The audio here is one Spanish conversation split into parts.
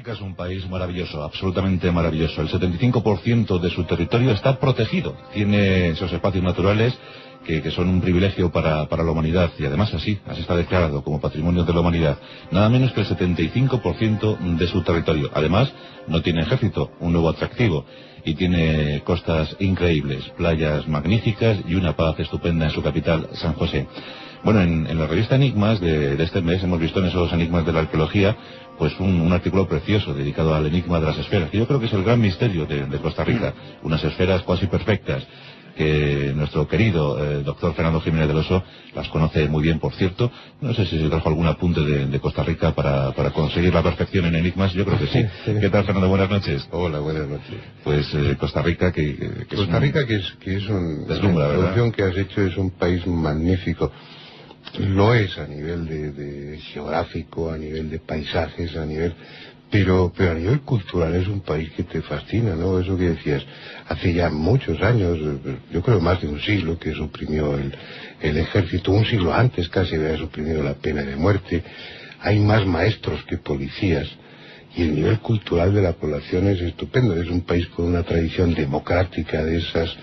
Rica es un país maravilloso, absolutamente maravilloso. El 75% de su territorio está protegido. Tiene esos espacios naturales que son un privilegio para la humanidad, y además así está declarado como Patrimonio de la Humanidad. Nada menos que el 75% de su territorio. Además, no tiene ejército, un nuevo atractivo, y tiene costas increíbles, playas magníficas y una paz estupenda en su capital, San José. Bueno, en la revista Enigmas de este mes hemos visto en esos enigmas de la arqueología pues un artículo precioso dedicado al enigma de las esferas, que yo creo que es el gran misterio de Costa Rica. Unas esferas cuasi perfectas, que nuestro querido doctor Fernando Jiménez del Oso las conoce muy bien, por cierto. No sé si se trajo algún apunte de Costa Rica para conseguir la perfección en enigmas. Yo creo que sí. ¿Qué tal, Fernando? Buenas noches. Hola, buenas noches. Pues Costa Rica, que es un... deslumbra, la ¿verdad? producción que has hecho es un país magnífico. Lo es a nivel de geográfico, a nivel de paisajes, a nivel... Pero a nivel cultural es un país que te fascina, ¿no? Eso que decías, hace ya muchos años, yo creo más de un siglo, que suprimió el ejército, un siglo antes casi había suprimido la pena de muerte. Hay más maestros que policías, y el nivel cultural de la población es estupendo. Es un país con una tradición democrática de esas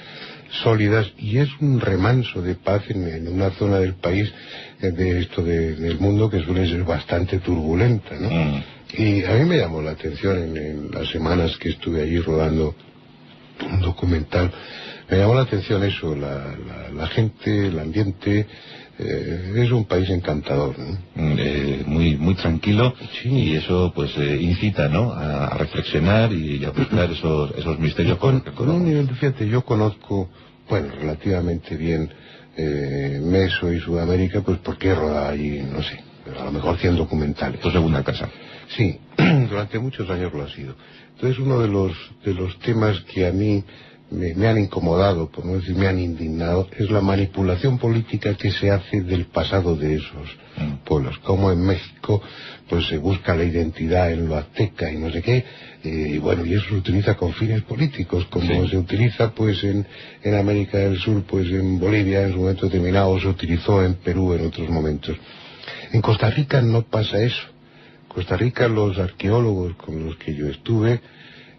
sólidas, y es un remanso de paz en una zona del país, del mundo, que suele ser bastante turbulenta, ¿no? Y a mí me llamó la atención en las semanas que estuve allí rodando un documental, me llamó la atención eso, la gente, el ambiente. Es un país encantador, ¿no? Muy tranquilo, sí. Y eso pues incita, ¿no?, a reflexionar y a buscar esos misterios. Con un nivel, fíjate, yo conozco, bueno, relativamente bien Meso y Sudamérica, pues porque he rodado allí, no sé, a lo mejor 100 documentales. Tu segunda casa. Sí, durante muchos años lo ha sido. Entonces, uno de los temas que a mí me han incomodado, por no decir me han indignado, es la manipulación política que se hace del pasado de esos pueblos. Como en México pues se busca la identidad en lo azteca y no sé qué, y bueno, y eso se utiliza con fines políticos, como sí. se utiliza pues en América del Sur, pues en Bolivia en su momento determinado, se utilizó en Perú en otros momentos. En Costa Rica no pasa eso. Costa Rica, los arqueólogos con los que yo estuve,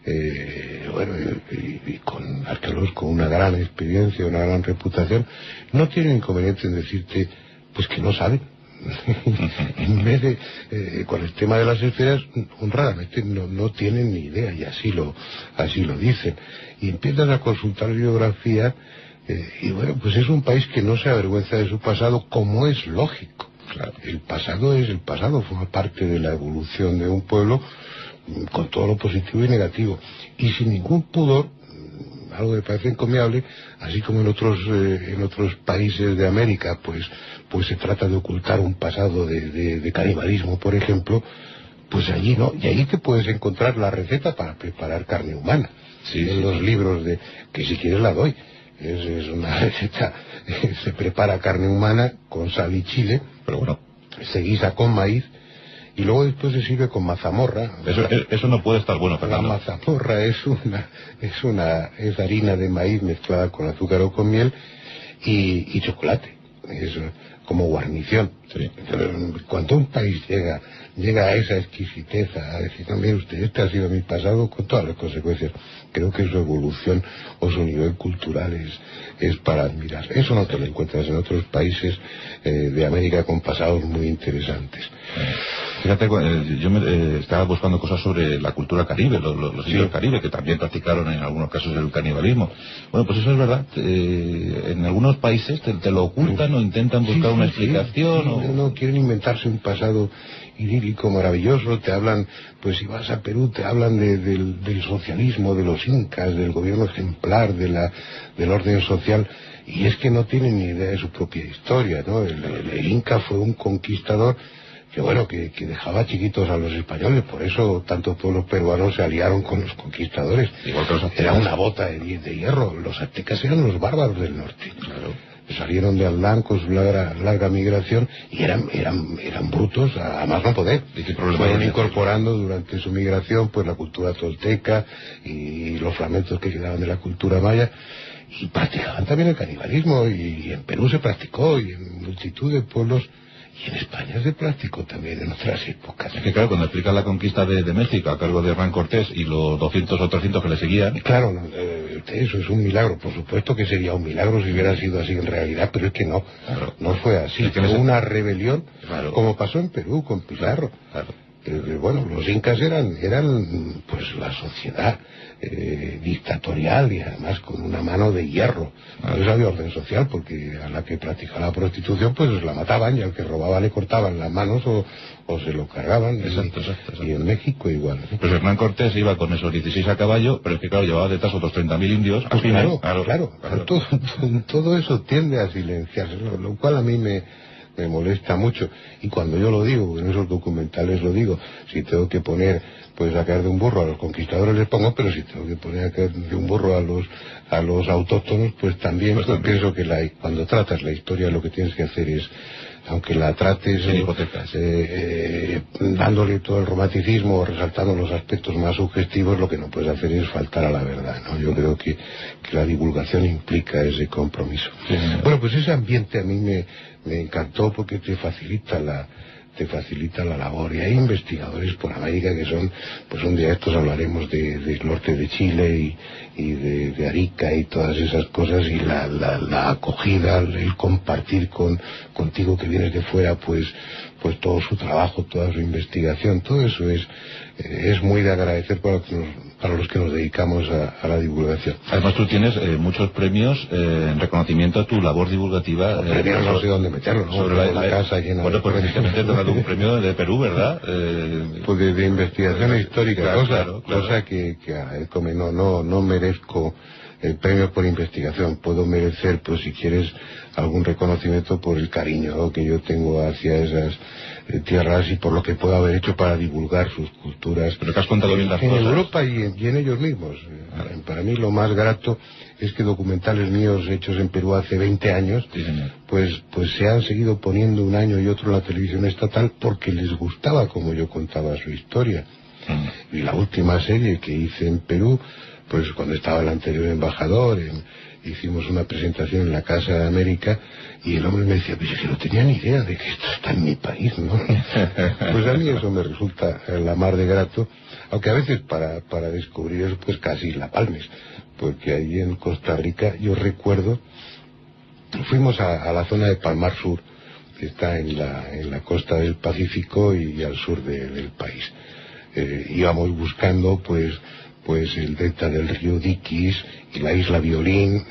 y con arqueólogos con una gran experiencia, una gran reputación, no tienen inconveniente en decirte pues que no saben. En vez de con el tema de las esferas, honradamente no tienen ni idea, y así lo dicen, y empiezan a consultar biografía, y bueno, pues es un país que no se avergüenza de su pasado, como es lógico. Claro, el pasado es el pasado, forma parte de la evolución de un pueblo, con todo lo positivo y negativo, y sin ningún pudor. Algo que parece encomiable, así como en otros países de América, pues se trata de ocultar un pasado de canibalismo, por ejemplo, pues allí no, y allí te puedes encontrar la receta para preparar carne humana, en los libros que si quieres la doy. Es una receta, se prepara carne humana con sal y chile, pero bueno, se guisa con maíz, y luego después se sirve con mazamorra. Eso no puede estar bueno, Fernando. La mazamorra es harina de maíz mezclada con azúcar o con miel y chocolate. Es como guarnición. Sí. Cuando un país llega a esa exquisitez, a decir, no, mire usted, este ha sido mi pasado con todas las consecuencias, creo que su evolución o su nivel cultural es para admirar. Eso no te lo encuentras en otros países de América con pasados muy interesantes. Fíjate, yo estaba buscando cosas sobre la cultura caribe, los indios caribe, que también practicaron en algunos casos el canibalismo. Bueno, pues eso es verdad. En algunos países te lo ocultan o intentan buscar una explicación. No quieren inventarse un pasado idílico, maravilloso. Te hablan, pues si vas a Perú, te hablan del socialismo, de los incas, del gobierno ejemplar, del orden social. Y es que no tienen ni idea de su propia historia, ¿no? El Inca fue un conquistador que dejaba chiquitos a los españoles, por eso tantos pueblos peruanos se aliaron con los conquistadores. Igual que los aztecas. Era una bota de hierro. Los aztecas eran los bárbaros del norte. Claro. Salieron de Aldán con su larga migración y eran brutos a más no poder. ¿Y qué problema fueron era? Incorporando durante su migración pues la cultura tolteca y los fragmentos que quedaban de la cultura maya, y practicaban también el canibalismo, y en Perú se practicó, y en multitud de pueblos Y en España se practicó también en otras épocas. Es que claro, cuando explica la conquista de México a cargo de Hernán Cortés y los 200 o 300 que le seguían... Claro, eso es un milagro. Por supuesto que sería un milagro si hubiera sido así en realidad, pero es que no. Claro. No fue así. Es que fue una rebelión, claro, como pasó en Perú con Pizarro. Claro. Bueno, los incas eran pues la sociedad dictatorial y además con una mano de hierro. No había orden social, porque a la que practicaba la prostitución pues la mataban, y al que robaba le cortaban las manos o se lo cargaban. Exacto. Y en México igual. Pues Hernán Cortés iba con esos 16 a caballo, pero es que claro, llevaba detrás otros 30.000 indios. Pues claro. Todo eso tiende a silenciarse, lo cual a mí me molesta mucho. Y cuando yo lo digo, en esos documentales lo digo, si tengo que poner pues a caer de un burro a los conquistadores les pongo, pero si tengo que poner a caer de un burro a los autóctonos, pues también, pienso que cuando tratas la historia lo que tienes que hacer es, aunque la trates dándole todo el romanticismo o resaltando los aspectos más subjetivos, lo que no puedes hacer es faltar a la verdad, ¿no? Yo creo que la divulgación implica ese compromiso. Sí. Bueno, pues ese ambiente a mí me encantó, porque te facilita la labor, y hay investigadores por América que son, pues un día estos hablaremos del norte de Chile y de Arica y todas esas cosas, y la acogida, el compartir contigo que vienes de fuera pues todo su trabajo, toda su investigación, todo eso es muy de agradecer para los que nos dedicamos a la divulgación. Además tú tienes muchos premios en reconocimiento a tu labor divulgativa. Premios no sé dónde meterlos, ¿no? Sobre la casa llena de pues precisamente te un premio de Perú, ¿verdad? Pues de investigación histórica, claro. Cosa que no merezco el premio por investigación. Puedo merecer, pues si quieres, algún reconocimiento por el cariño que yo tengo hacia esas tierras y por lo que puedo haber hecho para divulgar sus culturas. Pero que has contado bien las cosas. En Europa y en ellos mismos. Para mí lo más grato es que documentales míos hechos en Perú hace 20 años, sí, pues se han seguido poniendo un año y otro en la televisión estatal porque les gustaba como yo contaba su historia. Y la última serie que hice en Perú, pues cuando estaba el anterior embajador, hicimos una presentación en la Casa de América, y el hombre me decía, pues yo no tenía ni idea de que esto está en mi país, ¿no? Pues a mí eso me resulta la mar de grato, aunque a veces para descubrir eso pues casi la palmes, porque allí en Costa Rica yo recuerdo, fuimos a la zona de Palmar Sur, que está en la costa del Pacífico y al sur del país. Íbamos buscando pues el delta del río Diquis y la isla Violín,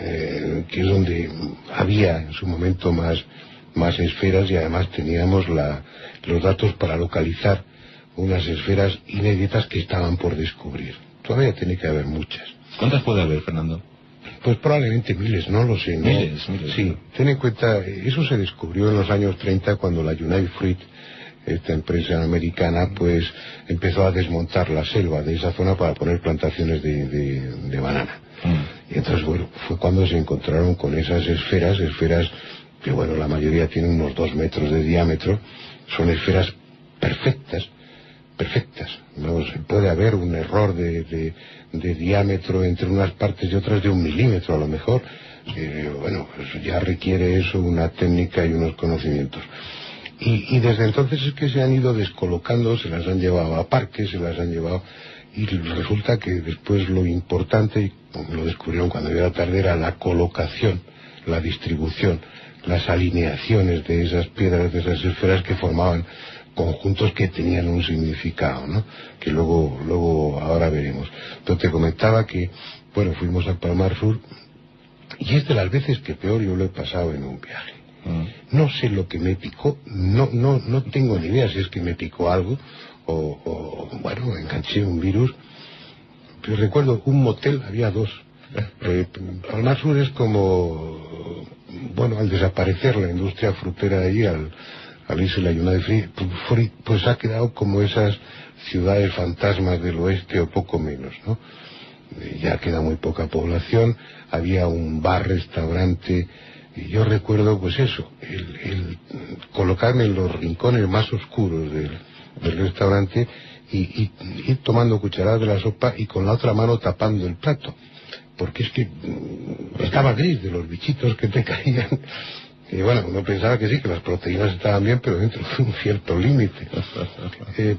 que es donde había en su momento más esferas, y además teníamos los datos para localizar unas esferas inéditas que estaban por descubrir. Todavía tiene que haber muchas. ¿Cuántas puede haber, Fernando? Pues probablemente miles, no lo sé, ¿no? Miles. Sí, ten en cuenta, eso se descubrió en los años 30 cuando la United Fruit, esta empresa americana, pues empezó a desmontar la selva de esa zona para poner plantaciones de banana. Y entonces, bueno, fue cuando se encontraron con esas esferas que, bueno, la mayoría tienen unos 2 metros de diámetro, son esferas perfectas. No puede haber un error de diámetro entre unas partes y otras de 1 milímetro a lo mejor. Bueno, pues ya requiere eso una técnica y unos conocimientos. Y desde entonces es que se han ido descolocando, se las han llevado a parques, se las han llevado, y resulta que después lo importante, y lo descubrieron cuando era tarde, era la colocación, la distribución, las alineaciones de esas piedras, de esas esferas que formaban conjuntos que tenían un significado, ¿no? Que luego ahora veremos. Pero te comentaba que, bueno, fuimos a Palmar Sur, y es de las veces que peor yo lo he pasado en un viaje. No sé lo que me picó, no tengo ni idea si es que me picó algo o bueno, enganché un virus. Pero recuerdo un motel, había 2. Palmar Sur es como, bueno, al desaparecer la industria frutera de allí, al irse la United Fruit, pues ha quedado como esas ciudades fantasmas del oeste o poco menos, ¿no? Ya queda muy poca población, había un bar, restaurante. Y yo recuerdo, pues eso, el colocarme en los rincones más oscuros del restaurante y ir tomando cucharadas de la sopa y con la otra mano tapando el plato, porque es que estaba gris de los bichitos que te caían. Y bueno, uno pensaba que sí, que las proteínas estaban bien, pero dentro de un cierto límite.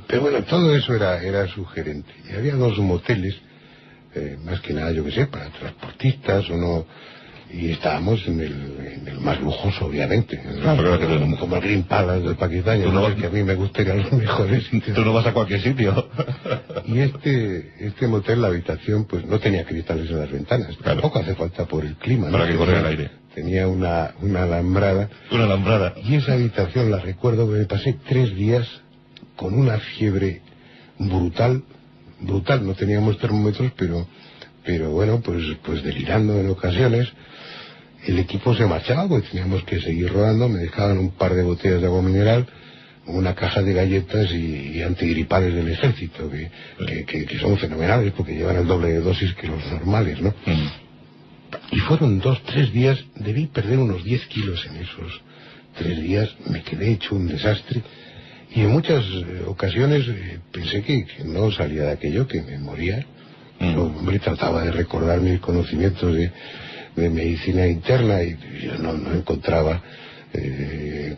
Pero bueno, todo eso era sugerente. Y había 2 moteles, más que nada, yo que sé, para transportistas o no. Y estábamos en el más lujoso, obviamente. Claro, como el Green Palace de Pakistán. No es que a mí me gustaría los mejores sitios. Tú no vas a cualquier sitio. Y este motel, la habitación, pues no tenía cristales en las ventanas. Claro. Tampoco hace falta por el clima, ¿no? Para que corriera el aire. Tenía una alambrada. Una alambrada. Y esa habitación, la recuerdo, que me pasé 3 días con una fiebre brutal, no teníamos termómetros, pero bueno, pues delirando en ocasiones. El equipo se marchaba, pues teníamos que seguir rodando, me dejaban un par de botellas de agua mineral, una caja de galletas y antigripales del ejército, que son fenomenales porque llevan el doble de dosis que los normales, ¿no? Y fueron 2-3 días, debí perder unos 10 kilos en esos 3 días, me quedé hecho un desastre, y en muchas ocasiones pensé que no salía de aquello, que me moría. Yo, hombre, trataba de recordar mis conocimientos de medicina interna y yo no encontraba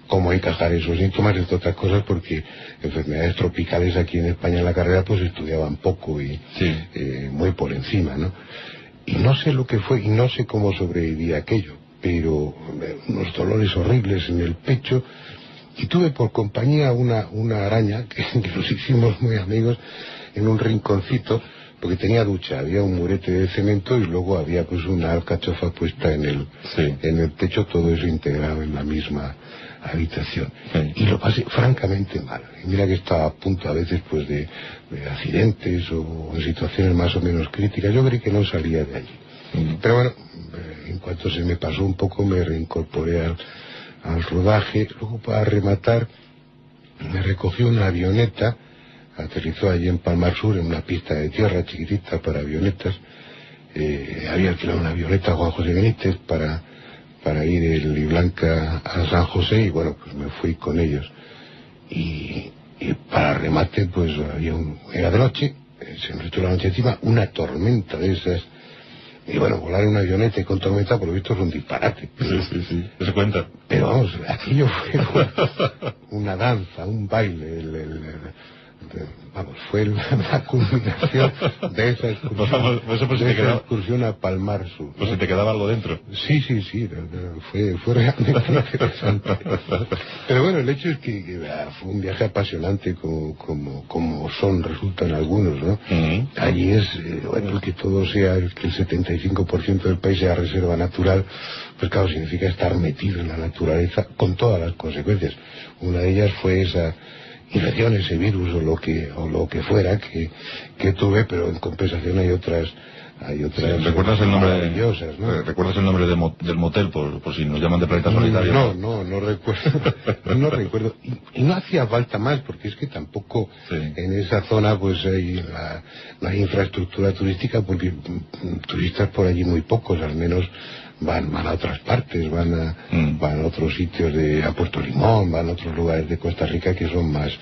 cómo encajar esos síntomas, entre otras cosas porque enfermedades tropicales aquí en España en la carrera pues estudiaban poco y sí. Muy por encima, ¿no? Y no sé lo que fue y no sé cómo sobreviví a aquello, pero unos dolores horribles en el pecho, y tuve por compañía una araña que nos hicimos muy amigos en un rinconcito, porque tenía ducha, había un murete de cemento y luego había pues una alcachofa puesta en el techo, todo eso integrado en la misma habitación. Sí. Y lo pasé francamente mal. Y mira que estaba a punto a veces pues de accidentes o en situaciones más o menos críticas. Yo creí que no salía de allí. Pero bueno, en cuanto se me pasó un poco me reincorporé al rodaje. Luego, para rematar, me recogió una avioneta, aterrizó allí en Palmar Sur en una pista de tierra chiquitita para avionetas. Había alquilado una avioneta Juan José Benítez para ir el y Blanca a San José, y bueno, pues me fui con ellos. Y para remate, pues era de noche, se nos echó la noche encima, una tormenta de esas. Y bueno, volar en una avioneta y con tormenta, por lo visto, es un disparate. Sí, se cuenta. Pero vamos, aquello fue una danza, un baile, fue la culminación de esa excursión a Palmar Sur, ¿no? Pues se te quedaba algo dentro. Sí, fue realmente interesante. Pero bueno, el hecho es que fue un viaje apasionante como resultan algunos, ¿no? Allí es, el que todo sea, que el 75% del país sea reserva natural, pues claro, significa estar metido en la naturaleza con todas las consecuencias. Una de ellas fue esa infección, ese virus o lo que fuera que tuve, pero en compensación hay otras ¿Recuerdas el nombre maravillosas, ¿no? ¿Recuerdas el nombre del motel por si nos llaman de Planeta Solitario? No recuerdo. No recuerdo. Y no hacía falta más, porque es que tampoco en esa zona pues no hay infraestructura turística, porque turistas por allí muy pocos, al menos van a otras partes, van a otros sitios a Puerto Limón, van a otros lugares de Costa Rica que son más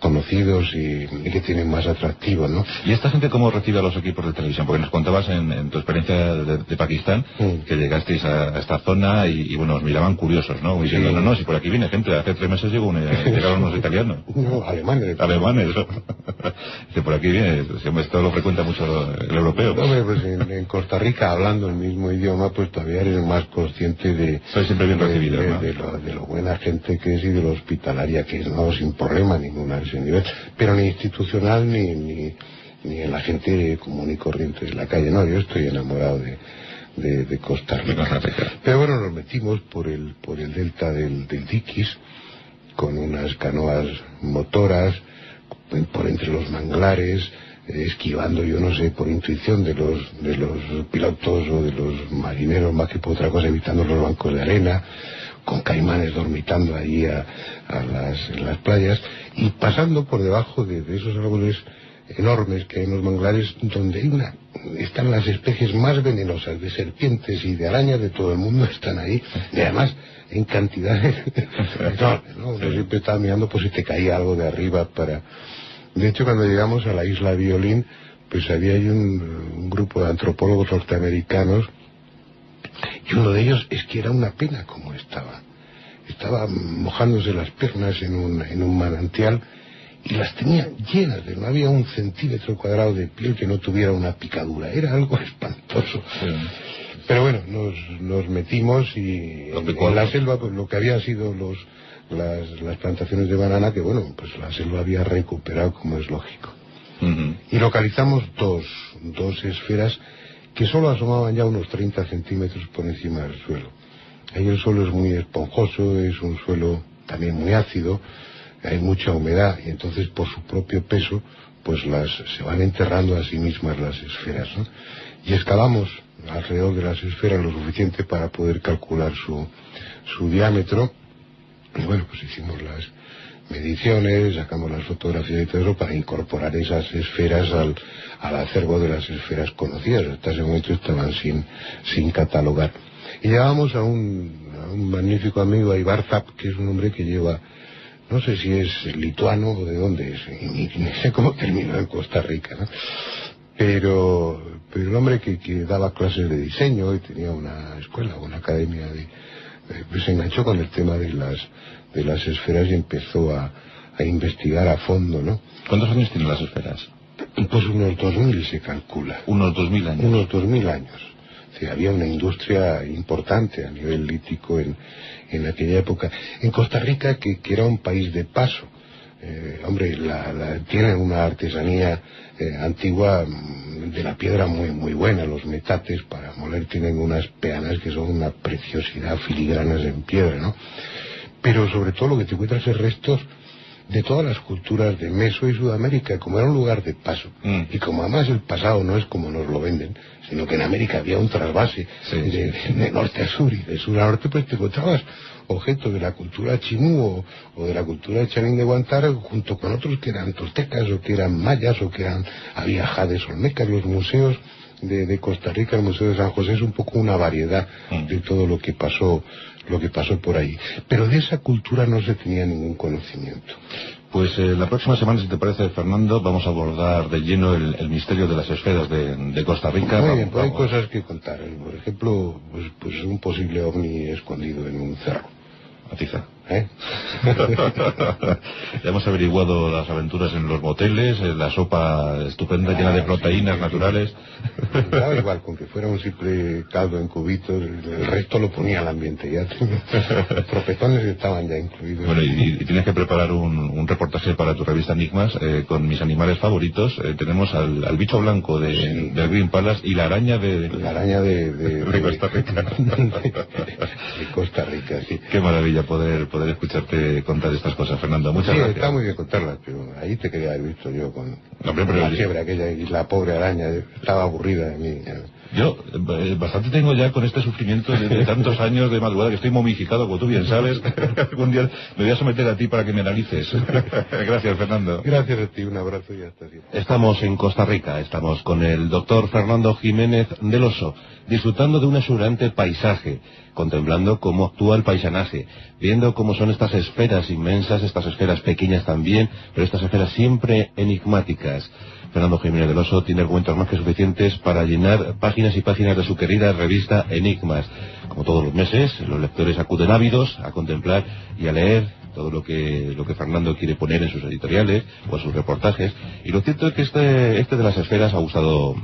conocidos y que tienen más atractivo, ¿no? ¿Y esta gente cómo recibe a los equipos de televisión? Porque nos contabas en tu experiencia de Pakistán que llegasteis a esta zona y bueno, os miraban curiosos, ¿no? Diciendo, no, si por aquí viene gente, hace 3 meses llegaron unos italianos. No, alemanes. Dice, por aquí viene, esto lo frecuenta mucho el europeo. Hombre, pues en Costa Rica, hablando el mismo idioma, pues todavía eres más consciente de... Soy siempre bien recibido, ¿no? de lo buena gente que es y de lo hospitalaria que es, ¿no? Sin problema ninguno a ese nivel, pero ni institucional ni en la gente común y corriente de la calle. No, yo estoy enamorado de Costa Rica. Pero bueno, nos metimos por el delta del Diquis con unas canoas motoras por entre los manglares, esquivando, yo no sé, por intuición de los pilotos o de los marineros, más que por otra cosa, evitando los bancos de arena, con caimanes dormitando allí en las playas, y pasando por debajo de esos árboles enormes que hay en los manglares, donde están las especies más venenosas de serpientes y de arañas de todo el mundo, están ahí, y además en cantidades enormes, ¿no? Uno siempre estaba mirando por si te caía algo de arriba De hecho, cuando llegamos a la isla Violín, pues había ahí un grupo de antropólogos norteamericanos Y uno de ellos es que era una pena como estaba. Estaba mojándose las piernas en un manantial y las tenía llenas, no había un centímetro cuadrado de piel que no tuviera una picadura. Era algo espantoso. Sí. Pero bueno, nos metimos y en la selva, pues lo que había sido las plantaciones de banana, que bueno, pues la selva había recuperado, como es lógico. Y localizamos dos esferas que solo asomaban ya unos 30 centímetros por encima del suelo. Ahí el suelo es muy esponjoso, es un suelo también muy ácido, hay mucha humedad y entonces por su propio peso pues se van enterrando a sí mismas las esferas, ¿no? Y excavamos alrededor de las esferas lo suficiente para poder calcular su diámetro y bueno, pues hicimos las mediciones, sacamos las fotografías y todo eso para incorporar esas esferas al acervo de las esferas conocidas. Hasta ese momento estaban sin catalogar. Y llevamos a un magnífico amigo, a Ibarzap, que es un hombre que lleva, no sé si es lituano o de dónde es, ni sé cómo terminó en Costa Rica, ¿no? Pero el hombre que daba clases de diseño y tenía una escuela o una academia pues se enganchó con el tema de las esferas y empezó a investigar a fondo, ¿no? ¿Cuántos años tienen las esferas? Pues unos 2000 se calcula. ¿Unos 2000 años? Unos 2000 años. Sí, había una industria importante a nivel lítico en aquella época. En Costa Rica, que era un país de paso, hombre, tienen una artesanía antigua de la piedra muy muy buena. Los metates para moler tienen unas peanas que son una preciosidad, filigranas en piedra, ¿no? Pero sobre todo lo que te encuentras es restos de todas las culturas de Meso y Sudamérica, como era un lugar de paso. Y como además el pasado no es como nos lo venden, sino que en América había un trasvase de norte a sur y de sur a norte, pues te encontrabas objetos de la cultura chimú o de la cultura charín de Guantánamo junto con otros que eran toltecas o que eran mayas o que había jades olmecas. Los museos de Costa Rica, el Museo de San José es un poco una variedad de todo lo que pasó por ahí. Pero de esa cultura no se tenía ningún conocimiento. Pues la próxima semana, si te parece, Fernando, vamos a abordar de lleno el misterio de las esferas de Costa Rica. Muy bien, pues hay cosas que contar. Por ejemplo, pues un posible ovni escondido en un cerro. Atiza. Ya hemos averiguado las aventuras en los moteles, la sopa estupenda llena de proteínas naturales. Daba igual, con que fuera un simple caldo en cubitos, el resto lo ponía al ambiente. Ya los tropetones estaban ya incluidos. Bueno, y tienes que preparar un reportaje para tu revista Enigmas con mis animales favoritos. Tenemos al bicho blanco del Green Palace y la araña de Costa Rica. De Costa Rica, sí. Qué maravilla poder escucharte contar estas cosas, Fernando. Muchas gracias. Está muy bien contarlas, pero ahí te quería haber visto yo con la fiebre aquella y la pobre araña. Estaba aburrida de mí. Yo bastante tengo ya con este sufrimiento de tantos años de madrugada, que estoy momificado, como tú bien sabes. Algún día me voy a someter a ti para que me analices. Gracias, Fernando. Gracias a ti, un abrazo y hasta siempre. Estamos en Costa Rica, estamos con el doctor Fernando Jiménez del Oso, disfrutando de un exuberante paisaje, contemplando cómo actúa el paisanaje, viendo cómo son estas esferas inmensas, estas esferas pequeñas también, pero estas esferas siempre enigmáticas. Fernando Jiménez del Oso tiene argumentos más que suficientes para llenar páginas y páginas de su querida revista Enigmas. Como todos los meses, los lectores acuden ávidos a contemplar y a leer todo lo que Fernando quiere poner en sus editoriales o en sus reportajes. Y lo cierto es que este de las esferas ha gustado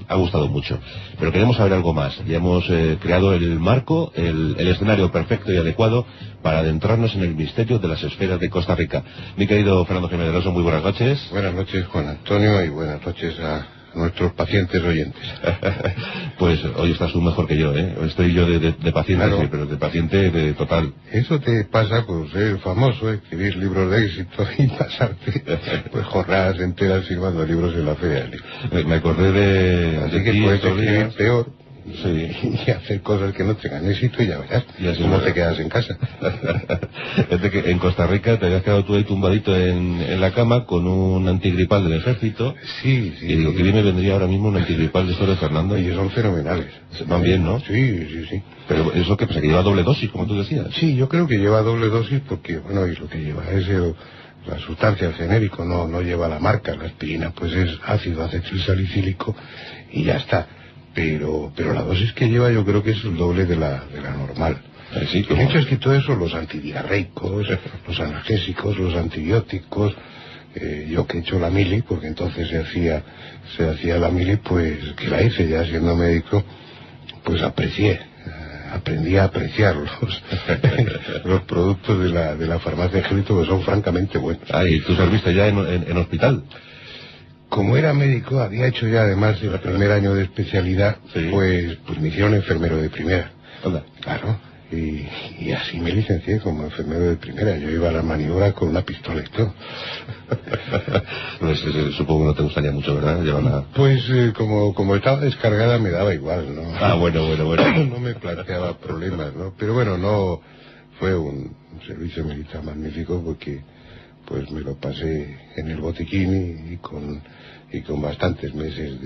mucho. Pero queremos saber algo más. Ya hemos creado el marco, el escenario perfecto y adecuado para adentrarnos en el misterio de las esferas de Costa Rica. Mi querido Fernando Jiménez del Oso, muy buenas noches. Buenas noches, Juan Antonio, y buenas noches a nuestros pacientes oyentes. Pues hoy estás tú mejor que yo, ¿eh? Estoy yo de paciente, claro. Sí, pero de paciente de total. Eso te pasa por ser famoso, escribir libros de éxito y pasarte pues jornadas enteras firmando libros en la feria del libro. Me acordé de... Así que puedes escribir peor. Sí. Y hacer cosas que no tengan éxito y ya verás cómo te quedas en casa. Es de que en Costa Rica te habías quedado tú ahí tumbadito en la cama con un antigripal del ejército. Sí. Y digo, que bien me vendría ahora mismo un antigripal de esto de Fernando. Y son fenomenales. Van bien, ¿no? Sí. Pero eso que lleva doble dosis, como tú decías. Sí, yo creo que lleva doble dosis porque, bueno, y lo que lleva es la sustancia, el genérico, no lleva la marca. La aspirina pues es ácido acetilsalicílico y ya está. pero la dosis que lleva yo creo que es el doble de la normal. Sí, El hecho es que todo eso, los antidiarreicos, los analgésicos, los antibióticos, yo que he hecho la mili, porque entonces se hacía la mili, pues que la hice ya siendo médico, pues aprendí a apreciar los productos de la farmacia Gelito, que son francamente buenos. ¿Y tú serviste ya en hospital? Como era médico, había hecho ya además el primer año de especialidad, sí. pues me hicieron enfermero de primera. ¿Hola? Claro. Y así me licencié como enfermero de primera. Yo iba a la maniobra con una pistola y todo. Pues, supongo que no te gustaría mucho, ¿verdad? Pues como estaba descargada me daba igual, ¿no? Bueno. No me planteaba problemas, ¿no? Pero bueno, no fue un servicio militar magnífico porque pues me lo pasé en el botiquín y con bastantes meses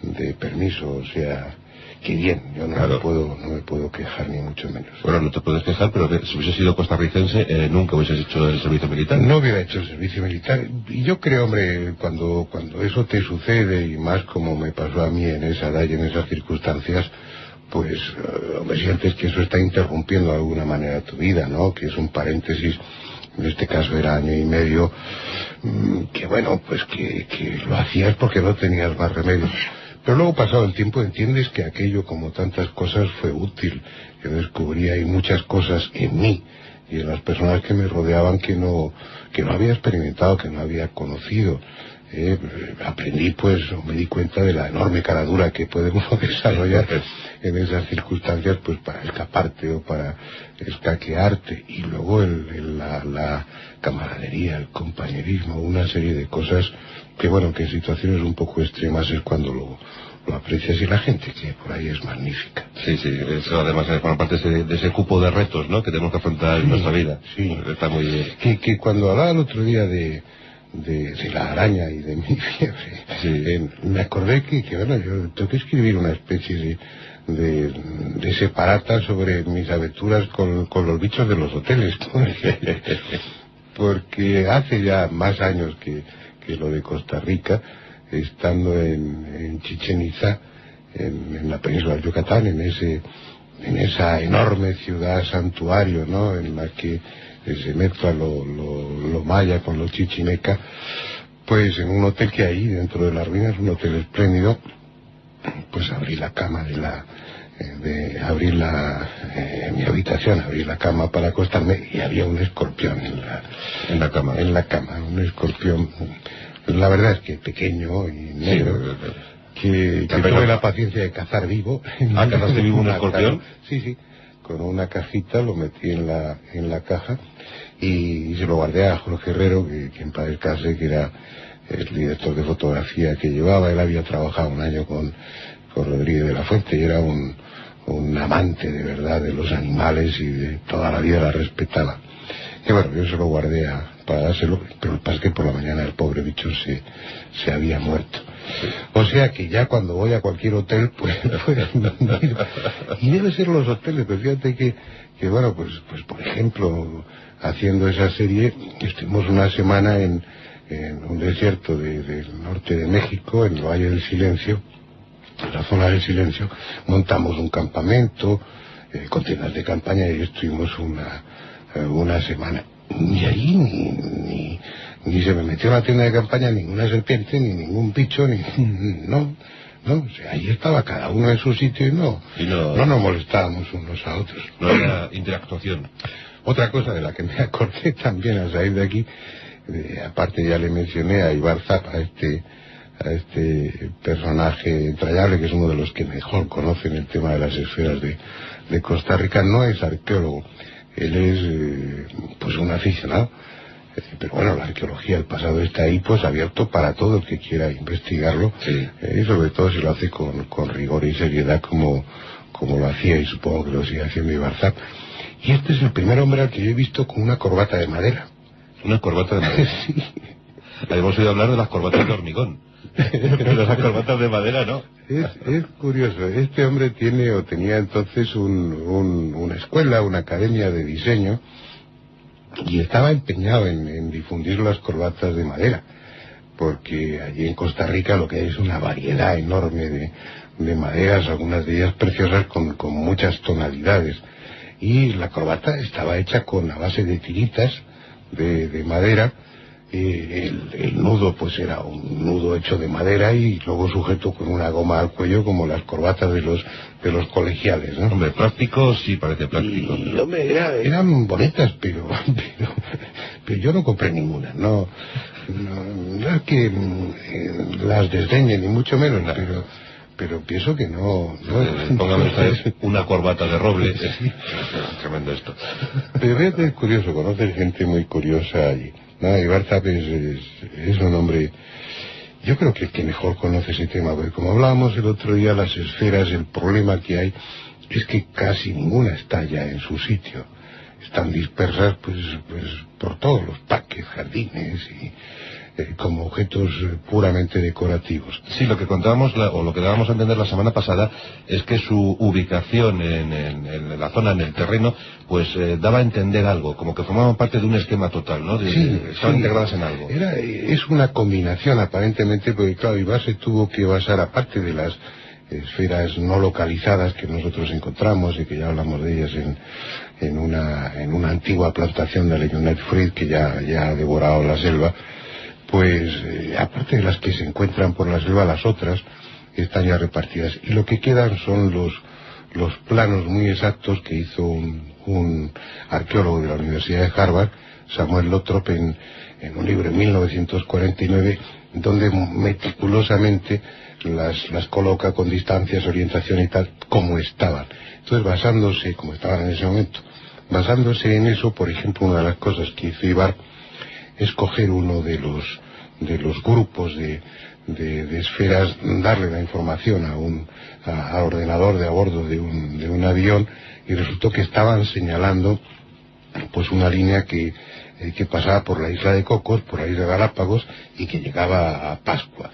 de permiso, o sea, que bien, yo no me puedo quejar ni mucho menos. Bueno, no te puedes quejar, pero si hubiese sido costarricense, nunca hubieses hecho el servicio militar. No hubiera hecho el servicio militar. Y yo creo, hombre, cuando eso te sucede, y más como me pasó a mí en esa edad y en esas circunstancias, pues, hombre, sientes que eso está interrumpiendo de alguna manera tu vida, ¿no? Que es un paréntesis. En este caso era año y medio, que bueno, pues que lo hacías porque no tenías más remedio. Pero luego, pasado el tiempo, entiendes que aquello, como tantas cosas, fue útil. Yo descubrí ahí muchas cosas en mí y en las personas que me rodeaban que no había experimentado, que no había conocido. Aprendí, pues, o me di cuenta de la enorme caradura que puede uno desarrollar en esas circunstancias, pues, para escaparte o para escaquearte. Y luego la camaradería, el compañerismo, una serie de cosas que, bueno, que en situaciones un poco extremas es cuando lo aprecias, y la gente que por ahí es magnífica. Sí, eso además forma parte de ese cupo de retos, ¿no?, que tenemos que afrontar en nuestra vida. Sí. Está muy bien. Que cuando hablaba el otro día de la araña y de mi fiebre, sí. Me acordé que bueno, yo tengo que escribir una especie de separata sobre mis aventuras con los bichos de los hoteles, porque hace ya más años que lo de Costa Rica, estando en Chichén Itzá, en la península del Yucatán, en esa enorme ciudad santuario, ¿no?, en la que se mezcla lo maya con lo chichimeca, pues en un hotel que hay dentro de las ruinas, un hotel espléndido, pues abrí la cama en mi habitación, abrí la cama para acostarme y había un escorpión en la cama, un escorpión, la verdad es que pequeño y negro, que tuve la paciencia de cazar vivo. ¿Cazaste vivo un escorpión? Sí, con una cajita lo metí en la caja y se lo guardé a Jorge Herrero, que en paz descanse, que era el director de fotografía que llevaba. Él había trabajado un año con Rodríguez de la Fuente y era un amante de verdad de los animales y de toda la vida la respetaba. Y bueno, yo se lo guardé para dárselo, pero el pasa es que por la mañana el pobre bicho se había muerto. O sea que ya cuando voy a cualquier hotel, pues y debe ser los hoteles, pero fíjate que bueno, pues por ejemplo, haciendo esa serie, estuvimos una semana en un desierto del norte de México, en el Valle del Silencio, en la zona del silencio. Montamos un campamento con tiendas de campaña y estuvimos una semana. Y ahí ni se me metió en la tienda de campaña ninguna serpiente, ni ningún bicho, no, o sea, ahí estaba cada uno en su sitio y no nos molestábamos unos a otros. No había interactuación. Otra cosa de la que me acordé también al salir de aquí, aparte ya le mencioné a Ibar Zap, a este personaje entrañable, que es uno de los que mejor conocen el tema de las esferas de Costa Rica. No es arqueólogo, él es pues un aficionado, pero bueno, la arqueología del pasado está ahí, pues abierto para todo el que quiera investigarlo, sí. Y sobre todo si lo hace con rigor y seriedad como lo hacía, y supongo que lo sigue haciendo Ibar Zap. Y este es el primer hombre al que yo he visto con una corbata de madera. ¿Una corbata de madera? Sí. Hemos oído hablar de las corbatas de hormigón, pero las corbatas de madera no. Es curioso, este hombre tenía entonces una escuela, una academia de diseño, y estaba empeñado en difundir las corbatas de madera, porque allí en Costa Rica lo que hay es una variedad enorme de maderas, algunas de ellas preciosas, con muchas tonalidades. Y la corbata estaba hecha a base de tiritas de madera. El nudo pues era un nudo hecho de madera y luego sujeto con una goma al cuello, como las corbatas de los colegiales, ¿no? Hombre, práctico sí parece práctico. Y hombre, eran bonitas, pero yo no compré ninguna. No es que las desdeñe, ni mucho menos, pero pienso que no. Póngame ustedes una corbata de roble. Sí. Tremendo esto. Pero fíjate, es curioso, conocer gente muy curiosa allí. No, y Barthap es un hombre, yo creo que el que mejor conoce ese tema, porque como hablábamos el otro día, las esferas, el problema que hay es que casi ninguna está ya en su sitio. Están dispersas pues por todos los parques, jardines y como objetos puramente decorativos. Sí, lo que contábamos, o lo que dábamos a entender la semana pasada, es que su ubicación en la zona, en el terreno, pues daba a entender algo, como que formaban parte de un esquema total, ¿no? Estaban integradas en algo. Es una combinación, aparentemente, porque claro, Ibar se tuvo que basar, aparte de las esferas no localizadas que nosotros encontramos y que ya hablamos de ellas en una antigua plantación de Leonard Fruit que ya ha devorado la selva. Pues aparte de las que se encuentran por la selva, las otras están ya repartidas. Y lo que quedan son los planos muy exactos que hizo un arqueólogo de la Universidad de Harvard, Samuel Lothrop, en un libro en 1949, donde meticulosamente las coloca con distancias, orientación y tal, como estaban. Entonces, como estaban en ese momento, basándose en eso, por ejemplo, una de las cosas que hizo Ibar es coger uno de los grupos de esferas, darle la información al ordenador de a bordo de un avión, y resultó que estaban señalando pues una línea que pasaba por la isla de Cocos, por la isla de Galápagos, y que llegaba a Pascua.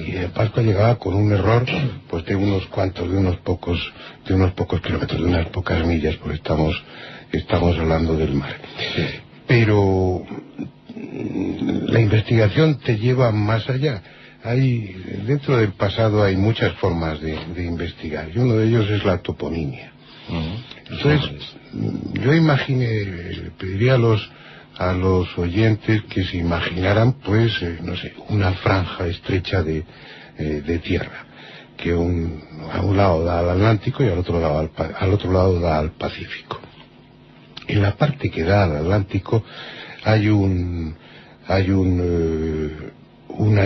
Y a Pascua llegaba con un error pues de unos pocos kilómetros, de unas pocas millas, porque estamos hablando del mar. Sí. Pero la investigación te lleva más allá. Dentro del pasado hay muchas formas de investigar, y uno de ellos es la toponimia. Entonces, yo pediría a los oyentes que se imaginaran, pues, una franja estrecha de tierra, que a un lado da al Atlántico y al otro lado da al Pacífico. En la parte que da al Atlántico hay una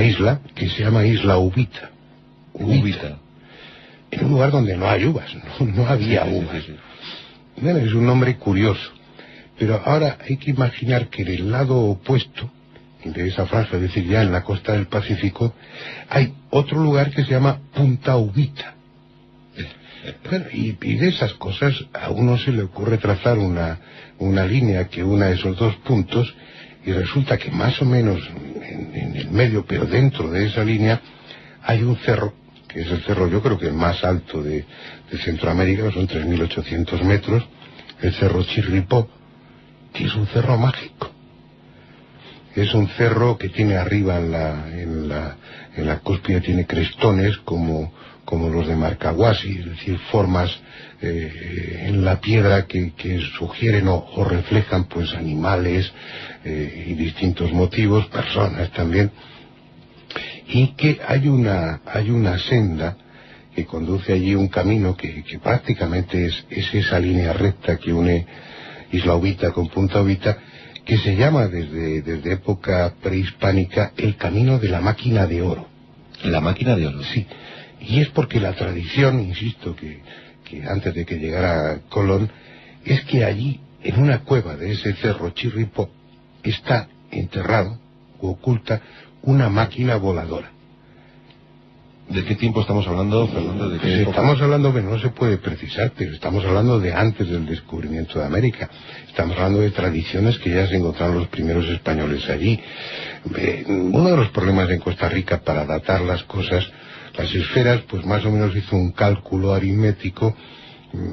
isla que se llama Isla Uvita. Uvita. En un lugar donde no hay uvas, no había uvas. Sí. Bueno, es un nombre curioso. Pero ahora hay que imaginar que en el lado opuesto de esa franja, es decir, ya en la costa del Pacífico, hay otro lugar que se llama Punta Uvita. Bueno, y de esas cosas a uno se le ocurre trazar una línea que una esos dos puntos, y resulta que más o menos en el medio, pero dentro de esa línea, hay un cerro, que es el cerro, yo creo que el más alto de Centroamérica, son 3.800 metros, el cerro Chirripó, que es un cerro mágico. Es un cerro que tiene arriba en la cúspide, tiene crestones como los de Marcahuasi, es decir, formas en la piedra que sugieren o reflejan pues animales y distintos motivos, personas también, y que hay una senda que conduce allí, un camino que prácticamente es esa línea recta que une Isla Uvita con Punta Uvita, que se llama desde época prehispánica el Camino de la Máquina de Oro. ¿La Máquina de Oro? Sí. Y es porque la tradición, insisto, que antes de que llegara Colón, es que allí, en una cueva de ese cerro Chirripó, está enterrado o oculta una máquina voladora. ¿De qué tiempo estamos hablando, Fernando? ¿De qué época? Estamos hablando, bueno, no se puede precisar, pero estamos hablando de antes del descubrimiento de América. Estamos hablando de tradiciones que ya se encontraron los primeros españoles allí. Uno de los problemas en Costa Rica para datar las cosas, las esferas, pues más o menos hizo un cálculo aritmético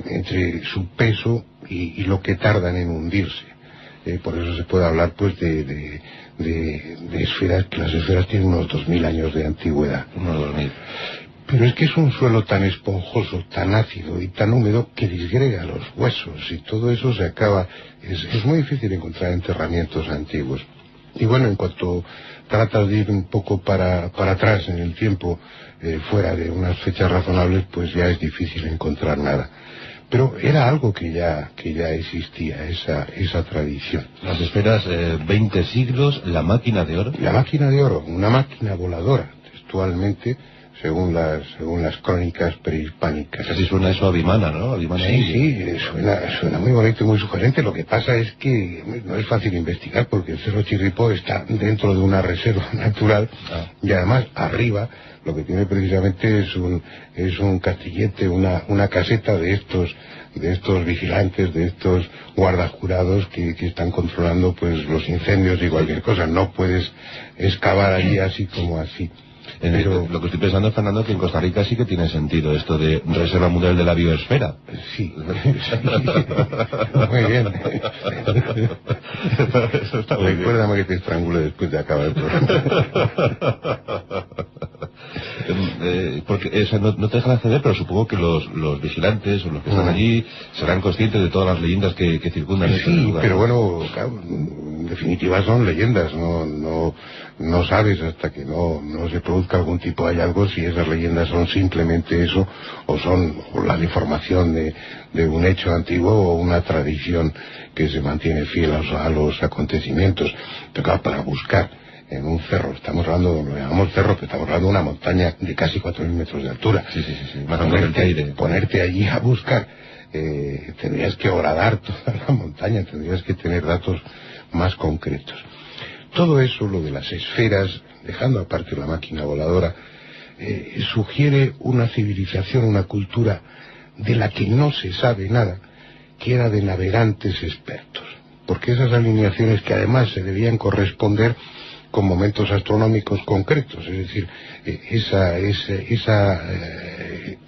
entre su peso y lo que tardan en hundirse. Por eso se puede hablar pues de esferas, que las esferas tienen unos 2.000 años de antigüedad. Unos 2.000. Pero es que es un suelo tan esponjoso, tan ácido y tan húmedo que disgrega los huesos y todo eso se acaba. Es muy difícil encontrar enterramientos antiguos. Y bueno, en cuanto tratas de ir un poco para atrás en el tiempo, fuera de unas fechas razonables, pues ya es difícil encontrar nada. Pero era algo que ya existía, esa tradición. Las esferas, 20 siglos, la máquina de oro. La máquina de oro, una máquina voladora, textualmente, según las crónicas prehispánicas. Casi suena eso a Vimana, ¿no? A Vimana sí, suena muy bonito y muy sugerente. Lo que pasa es que no es fácil investigar porque el Cerro Chirripó está dentro de una reserva natural y además arriba lo que tiene precisamente es un castillete, una caseta de estos vigilantes, de estos guardajurados que están controlando pues los incendios y cualquier cosa. No puedes excavar allí así como así. Pero lo que estoy pensando, Fernando, que en Costa Rica sí que tiene sentido esto de Reserva Mundial de la Biosfera. Sí. Muy bien. Eso está muy bien. Recuérdame que te estrangule después de acabar el programa. Porque no te dejan acceder, pero supongo que los vigilantes o los que están allí serán conscientes de todas las leyendas que circundan ese lugar. Pero bueno, claro, en definitiva son leyendas, no sabes hasta que no se produzca algún tipo de hallazgo si esas leyendas son simplemente eso o la deformación de un hecho antiguo o una tradición que se mantiene fiel a los acontecimientos. Pero claro, para buscar en un cerro, estamos hablando, lo llamamos cerro, pero estamos hablando de una montaña de casi 4.000 metros de altura. Sí. Ponerte allí a buscar, tendrías que horadar toda la montaña, tendrías que tener datos más concretos. Todo eso, lo de las esferas, dejando aparte la máquina voladora, sugiere una civilización, una cultura de la que no se sabe nada, que era de navegantes expertos, porque esas alineaciones que además se debían corresponder con momentos astronómicos concretos, es decir, esa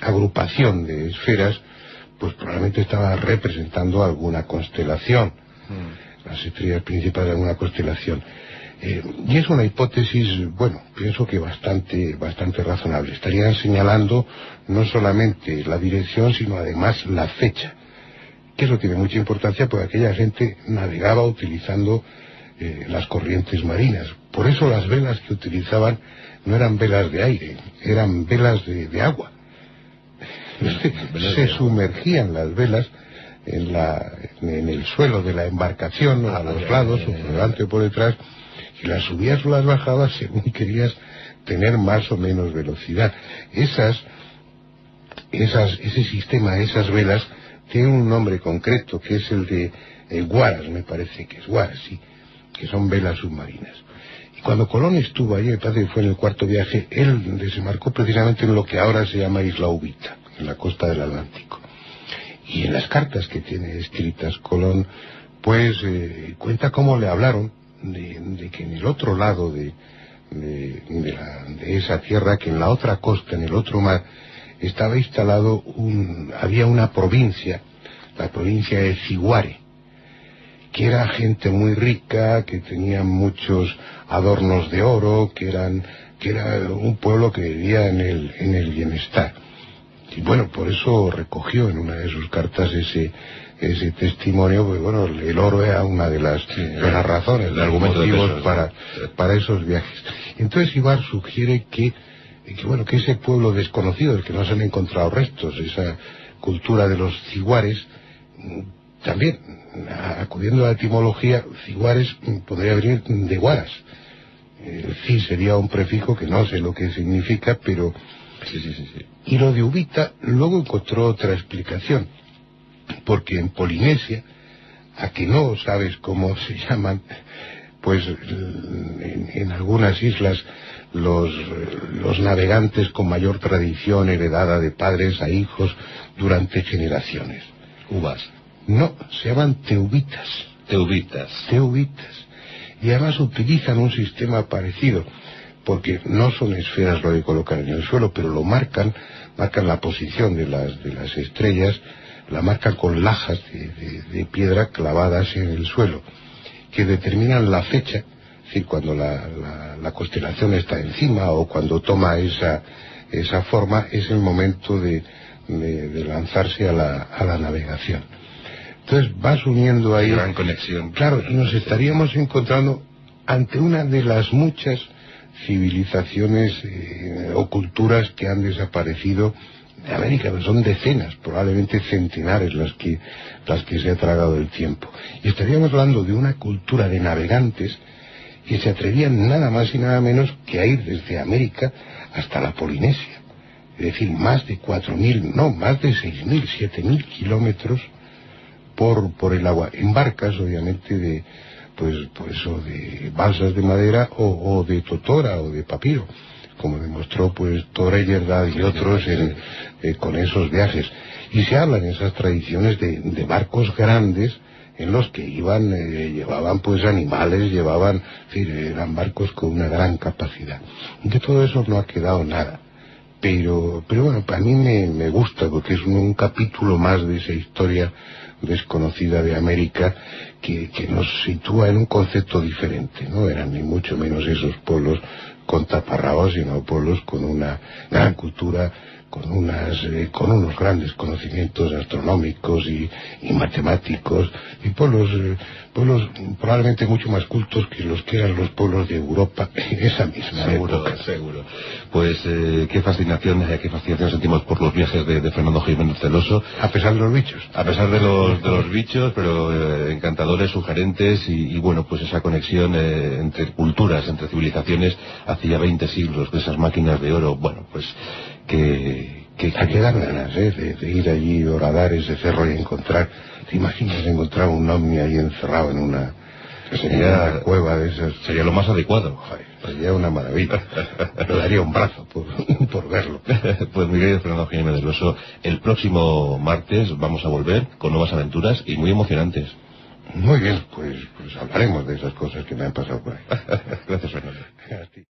agrupación de esferas, pues probablemente estaba representando alguna constelación, las estrellas principales de alguna constelación. Y es una hipótesis, bueno, pienso que bastante razonable. Estarían señalando no solamente la dirección, sino además la fecha, que eso tiene mucha importancia porque aquella gente navegaba utilizando las corrientes marinas. Por eso las velas que utilizaban no eran velas de aire, eran velas de agua. Se sumergían las velas en el suelo de la embarcación, a los lados, o por delante o por detrás, y las subías o las bajabas según querías tener más o menos velocidad. Ese sistema, esas velas, tienen un nombre concreto, que es el de guaras, me parece que es guaras, sí, que son velas submarinas. Y cuando Colón estuvo allí, me parece que fue en el cuarto viaje, él desembarcó precisamente en lo que ahora se llama Isla Uvita, en la costa del Atlántico. Y en las cartas que tiene escritas Colón, pues cuenta cómo le hablaron de que en el otro lado de esa tierra, que en la otra costa, en el otro mar, estaba instalado había una provincia, la provincia de Ciguare, que era gente muy rica, que tenía muchos adornos de oro, que era un pueblo que vivía en el bienestar. Y bueno, por eso recogió en una de sus cartas ese testimonio, porque bueno, el oro era una de las razones, de los motivos para esos viajes. Entonces Ibar sugiere que ese pueblo desconocido, del que no se han encontrado restos, esa cultura de los ciguares, también, acudiendo a la etimología, ciguares podría venir de guaras. Sí, sería un prefijo que no sé lo que significa, pero... Sí. Y lo de Uvita luego encontró otra explicación, porque en Polinesia, a que no sabes cómo se llaman, pues en algunas islas los navegantes con mayor tradición heredada de padres a hijos durante generaciones. Uvas. No, se llaman teubitas. Teubitas. Y además utilizan un sistema parecido, porque no son esferas lo que colocan en el suelo, pero lo marcan la posición de las estrellas, la marcan con lajas de piedra clavadas en el suelo, que determinan la fecha, es decir, cuando la constelación está encima o cuando toma esa esa forma, es el momento de lanzarse a la navegación. Entonces vas uniendo ahí... Gran conexión. Claro, y nos estaríamos encontrando ante una de las muchas civilizaciones o culturas que han desaparecido de América, pero son decenas, probablemente centenares las que se ha tragado el tiempo. Y estaríamos hablando de una cultura de navegantes que se atrevían nada más y nada menos que a ir desde América hasta la Polinesia. Es decir, más de 4.000, no, más de 6.000, 7.000 kilómetros por el agua, en barcas, obviamente, de o de balsas de madera o de totora o de papiro, como demostró Thor Heyerdahl y otros con esos viajes. Y se hablan esas tradiciones de barcos grandes en los que llevaban animales, eran barcos con una gran capacidad. Y de todo eso no ha quedado nada. Pero bueno, para mí me gusta, porque es un capítulo más de esa historia desconocida de América que nos sitúa en un concepto diferente. No eran ni mucho menos esos pueblos con taparrabos, sino pueblos con una gran cultura, con unos grandes conocimientos astronómicos y matemáticos, y pueblos probablemente mucho más cultos que los que eran los pueblos de Europa en esa misma época. Seguro. Pues qué fascinación sentimos por los viajes de Fernando Jiménez Celoso. A pesar de los bichos. A pesar de los bichos, pero encantadores, sugerentes, y bueno, pues esa conexión entre culturas, entre civilizaciones, hacía 20 siglos, de esas máquinas de oro. Bueno, pues que dan ganas de ir allí, horadar ese cerro y encontrar. ¿Te imaginas encontrar un ovni ahí encerrado en una cueva de esas? Sería lo más adecuado. Sería una maravilla. Me daría un brazo por verlo. Pues mi querido Fernando Jiménez del Oso, el próximo martes vamos a volver con nuevas aventuras y muy emocionantes. Muy bien, pues hablaremos de esas cosas que me han pasado por ahí. Gracias, Fernando.